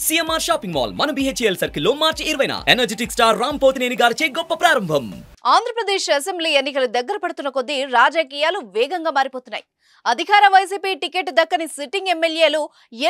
CMR shopping mall మన BHEL circle లో మార్చి 20న energetic star Ram Pothineni గారిచే గొప్ప ప్రారంభం. ఆంధ్రప్రదేశ్ అసెంబ్లీ ఎన్నికలు దగ్గర పడుతున్న కొద్దీ రాజకీయాలు వేగంగా మారిపోతున్నాయి. అధికార వైసీపీ టికెట్ దక్కని సిట్టింగ్ ఎమ్మెల్యేలు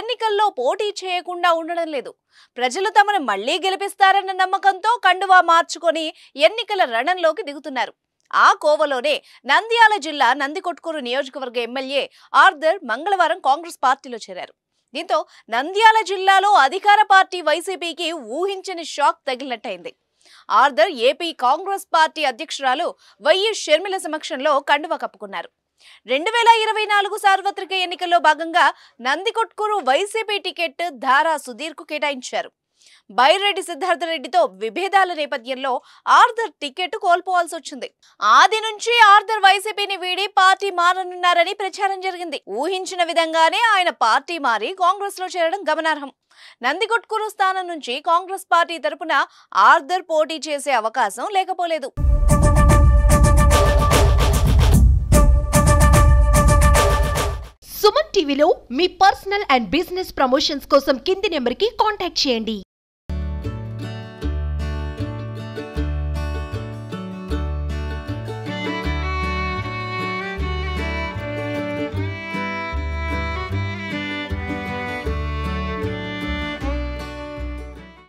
ఎన్నికల్లో పోటీ చేయకుండా ఉండడం లేదు. ప్రజలు తమను మళ్లీ గెలిపిస్తారన్న నమ్మకంతో కండువా మార్చుకొని ఎన్నికల రణంలోకి దిగుతున్నారు. ఆ కోవలోనే నంద్యాల జిల్లా నందికొట్కూరు నియోజకవర్గ ఎమ్మెల్యే ఆర్థర్ మంగళవారం కాంగ్రెస్ పార్టీలో చేరారు. దీంతో నంద్యాల జిల్లాలో అధికార పార్టీ వైసీపీకి ఊహించని షాక్ తగిలినట్టయింది. ఆర్థర్ ఏపీ కాంగ్రెస్ పార్టీ అధ్యక్షురాలు వైఎస్ షర్మిల సమక్షంలో కండువా కప్పుకున్నారు. 2024 సార్వత్రిక ఎన్నికల్లో భాగంగా నందికొట్కూరు వైసీపీ టికెట్ ధారా సుధీర్ కు కేటాయించారు. బైరెడ్డి సిద్ధార్థరెడ్డితో విభేదాల నేపథ్యంలో ఆర్థర్ టికెట్ కోల్పోవాల్సి వచ్చింది. ఆది నుంచి ఆర్థర్ వైసీపీని వీడి పార్టీ మారనున్నారని ప్రచారం జరిగింది. ఊహించిన విధంగానే ఆయన పార్టీ మారి కాంగ్రెస్ లో చేరడం గమనార్హం. నందికొట్కూరు స్థానం నుంచి కాంగ్రెస్ పార్టీ తరపున ఆర్థర్ పోటీ చేసే అవకాశం లేకపోలేదు. సుమన్ టీవీలో మీ పర్సనల్ అండ్ బిజినెస్ ప్రమోషన్స్ కోసం కింది నెంబర్కి కాంటాక్ట్ చేయండి.